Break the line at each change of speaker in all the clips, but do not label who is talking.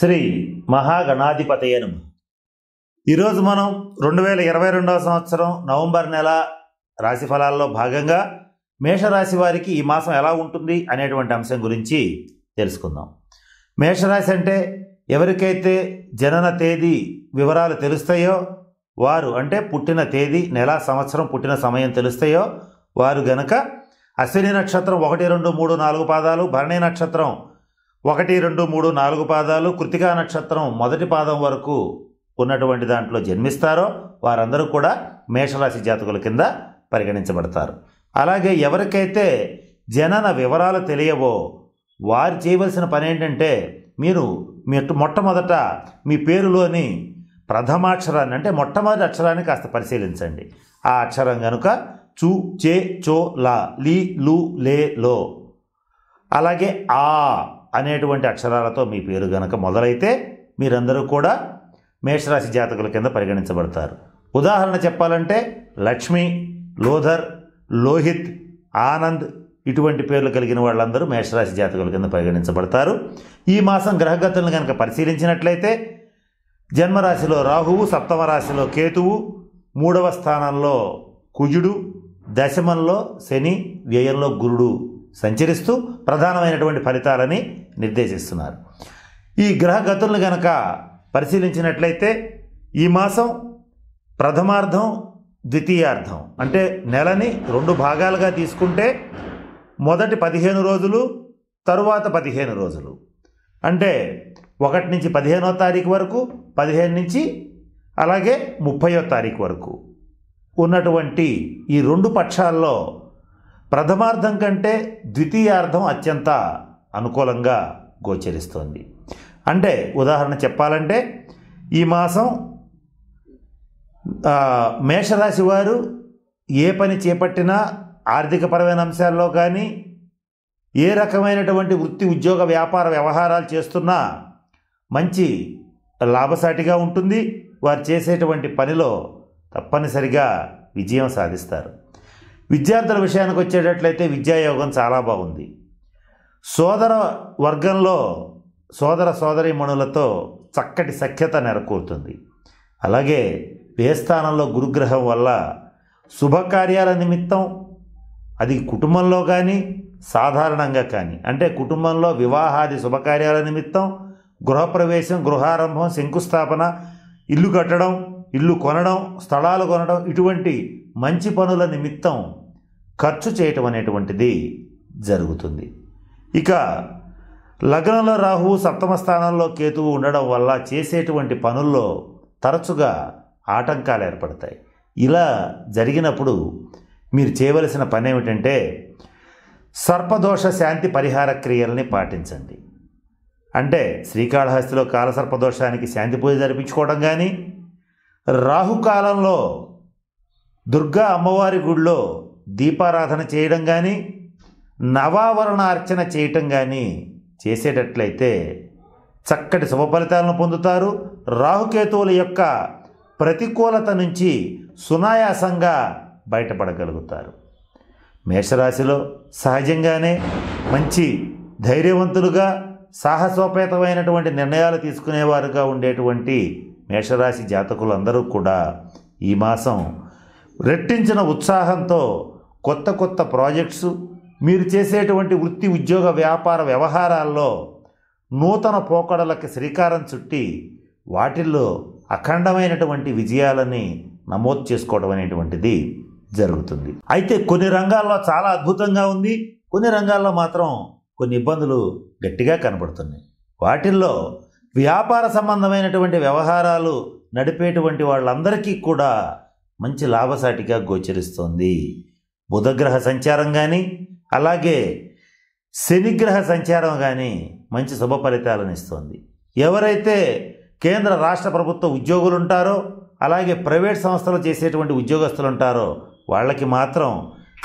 శ్రీ మహాగణాధిపతయే నమః. ఈరోజు మనం 2022వ సంవత్సరం నవంబర్ నెల రాశి ఫలాల్లో భాగంగా మేషరాశి వారికి ఈ మాసం ఎలా ఉంటుంది అనేటువంటి అంశం గురించి తెలుసుకుందాం. మేషరాశి అంటే ఎవరికైతే జనన తేదీ వివరాలు తెలుస్తాయో వారు, అంటే పుట్టిన తేదీ, నెల, సంవత్సరం, పుట్టిన సమయం తెలుస్తాయో వారు గనక అశ్విని నక్షత్రం 1, 2, 3, 4 పాదాలు, భరణి నక్షత్రం 1, 2, 3, 4 పాదాలు, కృతికా నక్షత్రం మొదటి పాదం వరకు ఉన్నటువంటి దాంట్లో జన్మిస్తారో వారందరూ కూడా మేషరాశి జాతకుల కింద పరిగణించబడతారు. అలాగే ఎవరికైతే జనన వివరాలు తెలియవో వారు చేయవలసిన పని ఏంటంటే, మీరు మొట్టమొదట మీ పేరులోని ప్రథమాక్షరాన్ని, అంటే మొట్టమొదటి అక్షరాన్ని కాస్త పరిశీలించండి. ఆ అక్షరం కనుక చు, చే, చో, లా, లీ, లు, లే, లో, అలాగే ఆ అనేటువంటి అక్షరాలతో మీ పేరు గనక మొదలైతే మీరందరూ కూడా మేషరాశి జాతకుల కింద పరిగణించబడతారు. ఉదాహరణ చెప్పాలంటే లక్ష్మి, లోధర్, లోహిత్, ఆనంద్ ఇటువంటి పేర్లు కలిగిన వాళ్ళందరూ మేషరాశి జాతకుల కింద పరిగణించబడతారు. ఈ మాసం గ్రహగతులను కనుక పరిశీలించినట్లయితే జన్మరాశిలో రాహువు, సప్తమ రాశిలో కేతువు, 3వ స్థానంలో కుజుడు, దశమంలో శని, వ్యయంలో గురుడు సంచరిస్తూ ప్రధానమైనటువంటి ఫలితాలని నిర్దేశిస్తున్నారు. ఈ గ్రహగతులను గనక పరిశీలించినట్లయితే ఈ మాసం ప్రథమార్థం, ద్వితీయార్థం, అంటే నెలని 2 భాగాలుగా తీసుకుంటే మొదటి 15 రోజులు, తరువాత 15 రోజులు, అంటే 1 నుంచి 15వ తారీఖు వరకు, 15 నుంచి అలాగే 30వ తారీఖు వరకు ఉన్నటువంటి ఈ 2 పక్షాల్లో ప్రథమార్థం కంటే ద్వితీయార్థం అత్యంత అనుకూలంగా గోచరిస్తోంది. అంటే ఉదాహరణ చెప్పాలంటే ఈ మాసం మేషరాశి వారు ఏ పని చేపట్టినా ఆర్థికపరమైన అంశాల్లో కానీ, ఏ రకమైనటువంటి వృత్తి, ఉద్యోగ, వ్యాపార వ్యవహారాలు చేస్తున్నా మంచి లాభసాటిగా ఉంటుంది. వారు చేసేటువంటి పనిలో తప్పనిసరిగా విజయం సాధిస్తారు. విద్యార్థుల విషయానికి వచ్చేటట్లయితే విద్యాయోగం చాలా బాగుంది. సోదర వర్గంలో సోదర సోదరీమణులతో చక్కటి సఖ్యత నెలకొల్తుంది. అలాగే వ్యయస్థానంలో గురుగ్రహం వల్ల శుభకార్యాల నిమిత్తం, అది కుటుంబంలో కానీ సాధారణంగా కానీ, అంటే కుటుంబంలో వివాహాది శుభకార్యాల నిమిత్తం, గృహప్రవేశం, గృహారంభం, శంకుస్థాపన, ఇల్లు కట్టడం, ఇల్లు కొనడం, స్థలాలు కొనడం, ఇటువంటి మంచి పనుల నిమిత్తం ఖర్చు చేయటం అనేటువంటిది జరుగుతుంది. ఇక లగ్నంలో రాహువు, సప్తమ స్థానంలో కేతువు ఉండడం వల్ల చేసేటువంటి పనుల్లో తరచుగా ఆటంకాలు ఏర్పడతాయి. ఇలా జరిగినప్పుడు మీరు చేయవలసిన పని ఏమిటంటే సర్పదోష శాంతి పరిహార క్రియల్ని పాటించండి. అంటే శ్రీకాళహస్తిలో కాలసర్పదోషానికి శాంతి పూజ జరిపించుకోవడం కానీ, రాహుకాలంలో దుర్గా అమ్మవారి గుడిలో దీపారాధన చేయడం కానీ, నవావరణ అర్చన చేయటం కానీ చేసేటట్లయితే చక్కటి శుభ ఫలితాలను పొందుతారు. రాహుకేతువుల యొక్క ప్రతికూలత నుంచి సునాయాసంగా బయటపడగలుగుతారు. మేషరాశిలో సహజంగానే మంచి ధైర్యవంతులుగా, సాహసోపేతమైనటువంటి నిర్ణయాలు తీసుకునేవారుగా ఉండేటువంటి మేషరాశి జాతకులందరూ కూడా ఈ మాసం రెట్టించిన ఉత్సాహంతో కొత్త కొత్త ప్రాజెక్ట్స్, మీరు చేసేటువంటి వృత్తి, ఉద్యోగ, వ్యాపార వ్యవహారాల్లో నూతన పోకడలకి శ్రీకారం చుట్టి వాటిల్లో అఖండమైనటువంటి విజయాలని నమోదు చేసుకోవడం అనేటువంటిది జరుగుతుంది. అయితే కొన్ని రంగాల్లో చాలా అద్భుతంగా ఉంది, కొన్ని రంగాల్లో మాత్రం కొన్ని ఇబ్బందులు గట్టిగా కనబడుతున్నాయి. వాటిల్లో వ్యాపార సంబంధమైనటువంటి వ్యవహారాలు నడిపేటువంటి వాళ్ళందరికీ కూడా మంచి లాభసాటిగా గోచరిస్తోంది. బుధగ్రహ సంచారం కానీ, అలాగే శనిగ్రహ సంచారం కానీ మంచి శుభ ఫలితాలను ఇస్తుంది. ఎవరైతే కేంద్ర రాష్ట్ర ప్రభుత్వ ఉద్యోగులు ఉంటారో, అలాగే ప్రైవేట్ సంస్థలు చేసేటువంటి ఉద్యోగస్తులు ఉంటారో వాళ్ళకి మాత్రం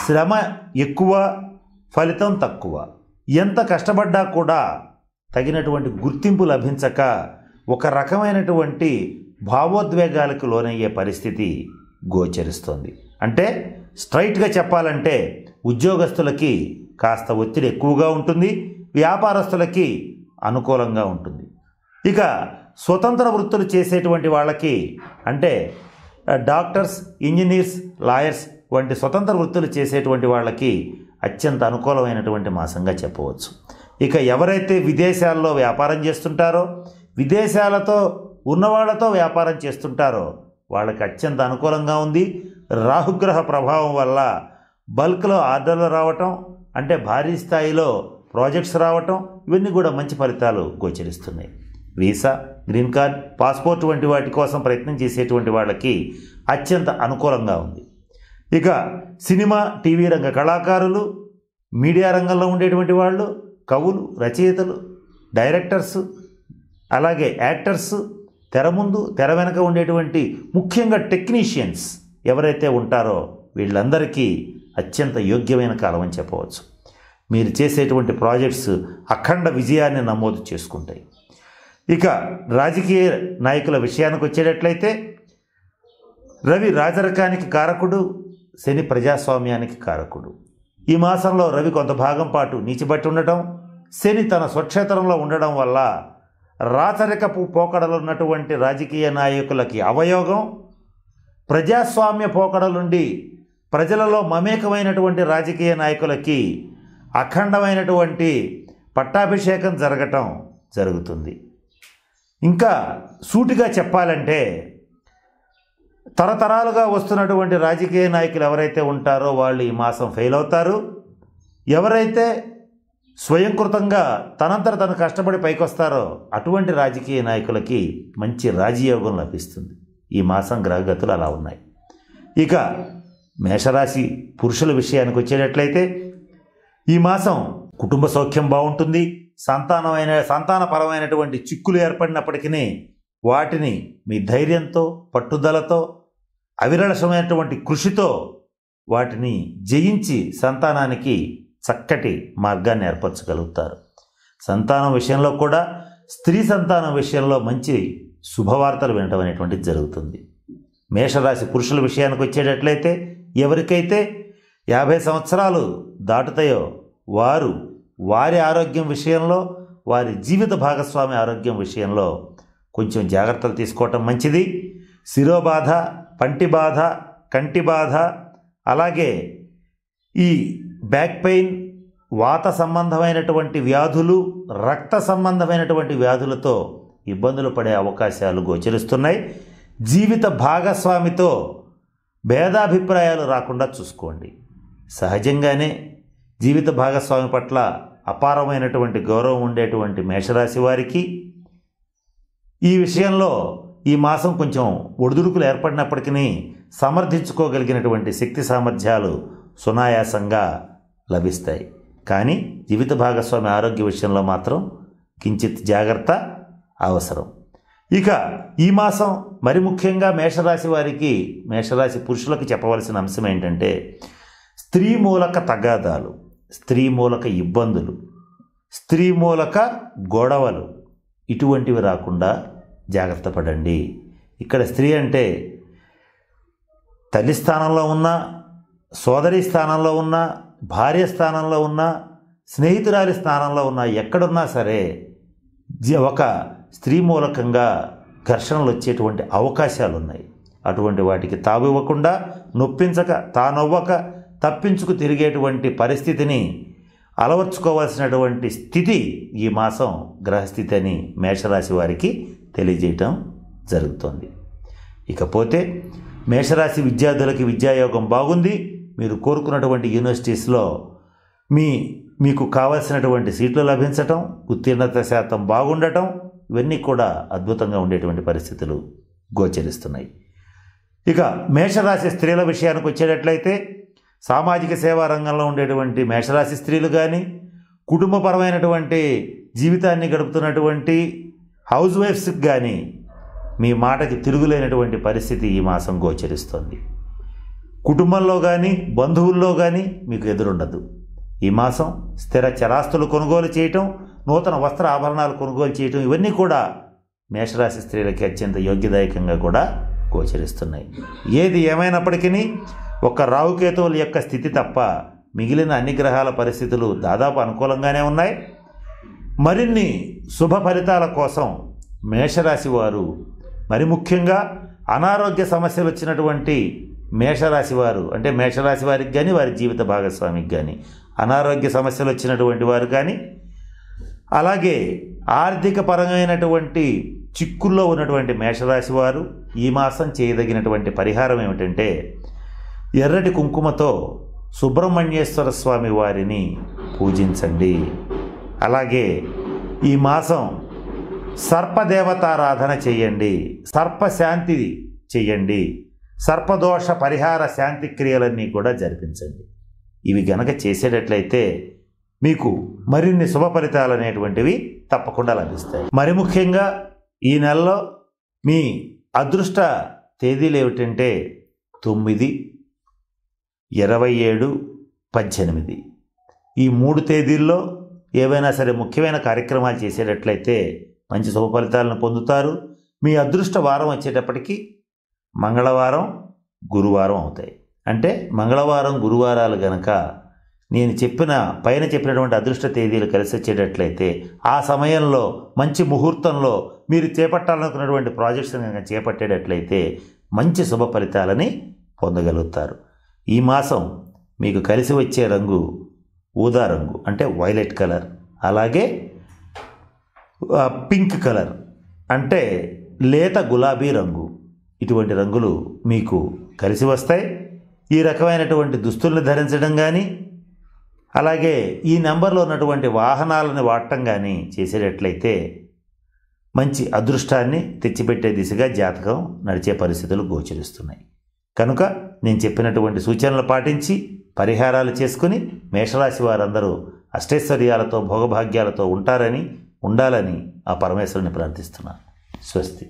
శ్రమ ఎక్కువ, ఫలితం తక్కువ. ఎంత కష్టపడ్డా కూడా తగినటువంటి గుర్తింపు లభించక ఒక రకమైనటువంటి భావోద్వేగాలకు లోనయ్యే పరిస్థితి గోచరిస్తోంది. అంటే స్ట్రైట్గా చెప్పాలంటే ఉద్యోగస్తులకి కాస్త ఒత్తిడి ఎక్కువగా ఉంటుంది, వ్యాపారస్తులకి అనుకూలంగా ఉంటుంది. ఇక స్వతంత్ర వృత్తులు చేసేటువంటి వాళ్ళకి అంటే డాక్టర్స్, ఇంజనీర్స్, లాయర్స్ వంటి స్వతంత్ర వృత్తులు చేసేటువంటి వాళ్ళకి అత్యంత అనుకూలమైనటువంటి మాసంగా చెప్పవచ్చు. ఇక ఎవరైతే విదేశాల్లో వ్యాపారం చేస్తుంటారో, విదేశాలతో ఉన్నవాళ్లతో వ్యాపారం చేస్తుంటారో వాళ్ళకి అత్యంత అనుకూలంగా ఉంది. రాహుగ్రహ ప్రభావం వల్ల బల్క్లో ఆర్డర్లు రావటం, అంటే భారీ స్థాయిలో ప్రాజెక్ట్స్ రావటం, ఇవన్నీ కూడా మంచి ఫలితాలు గోచరిస్తున్నాయి. వీసా, గ్రీన్ కార్డ్, పాస్పోర్ట్ వంటి వాటి కోసం ప్రయత్నం చేసేటువంటి వాళ్ళకి అత్యంత అనుకూలంగా ఉంది. ఇక సినిమా, టీవీ రంగ కళాకారులు, మీడియా రంగంలో ఉండేటువంటి వాళ్ళు, కవులు, రచయితలు, డైరెక్టర్స్, అలాగే యాక్టర్స్, తెర ముందు తెర వెనక ఉండేటువంటి ముఖ్యంగా టెక్నీషియన్స్ ఎవరైతే ఉంటారో వీళ్ళందరికీ అత్యంత యోగ్యమైన కాలం అని చెప్పవచ్చు. మీరు చేసేటువంటి ప్రాజెక్ట్స్ అఖండ విజయాన్ని నమోదు చేసుకుంటాయి. ఇక రాజకీయ నాయకుల విషయానికి వచ్చేటట్లయితే రవి రాజరికానికి కారకుడు, శని ప్రజాస్వామ్యానికి కారకుడు. ఈ మాసంలో రవి కొంత భాగం పాటు నీచిబట్టి ఉండటం, శని తన స్వక్షేత్రంలో ఉండడం వల్ల రాచరికపు పోకడలున్నటువంటి రాజకీయ నాయకులకి అవయోగం, ప్రజాస్వామ్య పోకడలుండి ప్రజలలో మమేకమైనటువంటి రాజకీయ నాయకులకి అఖండమైనటువంటి పట్టాభిషేకం జరుగుతుంది. ఇంకా సూటిగా చెప్పాలంటే తరతరాలుగా వస్తున్నటువంటి రాజకీయ నాయకులు ఎవరైతే ఉంటారో వాళ్ళు ఈ మాసం ఫెయిల్ అవుతారు. ఎవరైతే స్వయంకృతంగా తనంతట తను కష్టపడి పైకొస్తారో అటువంటి రాజకీయ నాయకులకి మంచి రాజయోగం లభిస్తుంది. ఈ మాసం గ్రహగతులు అలా ఉన్నాయి. ఇక మేషరాశి పురుషుల విషయానికి వచ్చేటట్లయితే ఈ మాసం కుటుంబ సౌఖ్యం బాగుంటుంది. సంతానపరమైనటువంటి చిక్కులు ఏర్పడినప్పటికీ వాటిని మీ ధైర్యంతో, పట్టుదలతో, అవిరళమైనటువంటి కృషితో వాటిని జయించి సంతానానికి చక్కటి మార్గాన్ని ఏర్పరచగలుగుతారు. సంతానం విషయంలో కూడా స్త్రీ సంతానం విషయంలో మంచి శుభవార్తలు వినటం అనేటువంటిది జరుగుతుంది. మేషరాశి పురుషుల విషయానికి వచ్చేటట్లయితే ఎవరికైతే 50 సంవత్సరాలు దాటుతాయో వారు వారి ఆరోగ్యం విషయంలో, వారి జీవిత భాగస్వామి ఆరోగ్యం విషయంలో కొంచెం జాగ్రత్తలు తీసుకోవటం మంచిది. శిరోబాధ, పంటి బాధ, కంటి బాధ, అలాగే ఈ బ్యాక్ పెయిన్, వాత సంబంధమైనటువంటి వ్యాధులు, రక్త సంబంధమైనటువంటి వ్యాధులతో ఇబ్బందులు పడే అవకాశాలు గోచరిస్తున్నాయి. జీవిత భాగస్వామితో భేదాభిప్రాయాలు రాకుండా చూసుకోండి. సహజంగానే జీవిత భాగస్వామి పట్ల అపారమైనటువంటి గౌరవం ఉండేటువంటి మేషరాశి వారికి ఈ విషయంలో ఈ మాసం కొంచెం ఒడిదుడుకులు ఏర్పడినప్పటికీ సమర్థించుకోగలిగినటువంటి శక్తి సామర్థ్యాలు సునాయాసంగా లభిస్తాయి. కానీ జీవిత భాగస్వామి ఆరోగ్య విషయంలో మాత్రం కించిత్ జాగ్రత్త అవసరం. ఇక ఈ మాసం మరి ముఖ్యంగా మేషరాశి వారికి, మేషరాశి పురుషులకు చెప్పవలసిన అంశం ఏంటంటే స్త్రీ మూలక తగాదాలు, స్త్రీ మూలక ఇబ్బందులు, స్త్రీ మూలక గొడవలు ఇటువంటివి రాకుండా జాగ్రత్త పడండి. ఇక్కడ స్త్రీ అంటే తల్లి స్థానంలో ఉన్న, సోదరి స్థానంలో ఉన్న, భార్య స్థానంలో ఉన్న, స్నేహితురాలి స్థానంలో ఉన్న, ఎక్కడున్నా సరే ఒక స్త్రీ మూలకంగా ఘర్షణలు వచ్చేటువంటి అవకాశాలు ఉన్నాయి. అటువంటి వాటికి తావివ్వకుండా, నొప్పించక, తానవ్వక తప్పించుకు తిరిగేటువంటి పరిస్థితిని అలవర్చుకోవాల్సినటువంటి స్థితి ఈ మాసం గ్రహస్థితి అని మేషరాశి వారికి తెలియజేయటం జరుగుతోంది. ఇకపోతే మేషరాశి విద్యార్థులకి విద్యాయోగం బాగుంది. మీరు కోరుకున్నటువంటి యూనివర్సిటీస్లో మీకు కావాల్సినటువంటి సీట్లు లభించటం, ఉత్తీర్ణత శాతం బాగుండటం, ఇవన్నీ కూడా అద్భుతంగా ఉండేటువంటి పరిస్థితులు గోచరిస్తున్నాయి. ఇక మేషరాశి స్త్రీల విషయానికి వచ్చేటట్లయితే సామాజిక సేవా రంగంలో ఉండేటువంటి మేషరాశి స్త్రీలు కానీ, కుటుంబపరమైనటువంటి జీవితాన్ని గడుపుతున్నటువంటి హౌస్ వైఫ్స్కి కానీ మీ మాటకి తిరుగులేనటువంటి పరిస్థితి ఈ మాసం గోచరిస్తుంది. కుటుంబంలో కానీ బంధువుల్లో కానీ మీకు ఎదురుండదు. ఈ మాసం స్థిర చరాస్తులు కొనుగోలు చేయటం, నూతన వస్త్ర ఆభరణాలు కొనుగోలు చేయటం, ఇవన్నీ కూడా మేషరాశి స్త్రీలకి అత్యంత యోగ్యదాయకంగా కూడా గోచరిస్తున్నాయి. ఏది ఏమైనప్పటికీ ఒక్క రాహుకేతువుల యొక్క స్థితి తప్ప మిగిలిన అన్ని గ్రహాల పరిస్థితులు దాదాపు అనుకూలంగానే ఉన్నాయి. మరిన్ని శుభ ఫలితాల కోసం మేషరాశి వారు మరి ముఖ్యంగా అనారోగ్య సమస్యలు వచ్చినటువంటి మేషరాశి వారు, అంటే మేషరాశి వారికి కానీ వారి జీవిత భాగస్వామికి కానీ అనారోగ్య సమస్యలు వచ్చినటువంటి వారు కానీ, అలాగే ఆర్థిక పరమైనటువంటి చిక్కుల్లో ఉన్నటువంటి మేషరాశి వారు ఈ మాసం చేయదగినటువంటి పరిహారం ఏమిటంటే, ఎర్రటి కుంకుమతో సుబ్రహ్మణ్యేశ్వర స్వామి వారిని పూజించండి. అలాగే ఈ మాసం సర్పదేవతారాధన చేయండి, సర్పశాంతి చెయ్యండి, సర్పదోష పరిహార శాంతి క్రియలన్నీ కూడా జరిపించండి. ఇవి గనక చేసేటట్లయితే మీకు మరిన్ని శుభ ఫలితాలు అనేటువంటివి తప్పకుండా లభిస్తాయి. మరి ముఖ్యంగా ఈ నెలలో మీ అదృష్ట తేదీలు ఏమిటంటే 9, 27, 18. ఈ 3 తేదీల్లో ఏవైనా సరే ముఖ్యమైన కార్యక్రమాలు చేసేటట్లయితే మంచి శుభ ఫలితాలను పొందుతారు. మీ అదృష్ట వారం వచ్చేటప్పటికి మంగళవారం, గురువారం అవుతాయి. అంటే మంగళవారం, గురువారాలు గనక నేను పైన చెప్పినటువంటి అదృష్ట తేదీలు కలిసి వచ్చేటట్లయితే ఆ సమయంలో మంచి ముహూర్తంలో మీరు చేపట్టాలనుకున్నటువంటి ప్రాజెక్ట్స్ కనుక చేపట్టేటట్లయితే మంచి శుభ ఫలితాలని పొందగలుగుతారు. ఈ మాసం మీకు కలిసి వచ్చే రంగు ఊదా రంగు, అంటే వైలెట్ కలర్, అలాగే పింక్ కలర్, అంటే లేత గులాబీ రంగు. ఇటువంటి రంగులు మీకు కలిసి వస్తాయి. ఈ రకమైనటువంటి దుస్తుల్ని ధరించడం కానీ, అలాగే ఈ నెంబర్లో ఉన్నటువంటి వాహనాలను వాడటం కానీ చేసేటట్లయితే మంచి అదృష్టాన్ని తెచ్చిపెట్టే దిశగా జాతకం నడిచే పరిస్థితులు గోచరిస్తున్నాయి. కనుక నేను చెప్పినటువంటి సూచనలు పాటించి పరిహారాలు చేసుకుని మేషరాశి వారందరూ అష్టైశ్వర్యాలతో భోగభాగ్యాలతో ఉండాలని ఆ పరమేశ్వరుని ప్రార్థిస్తున్నాను. స్వస్తి.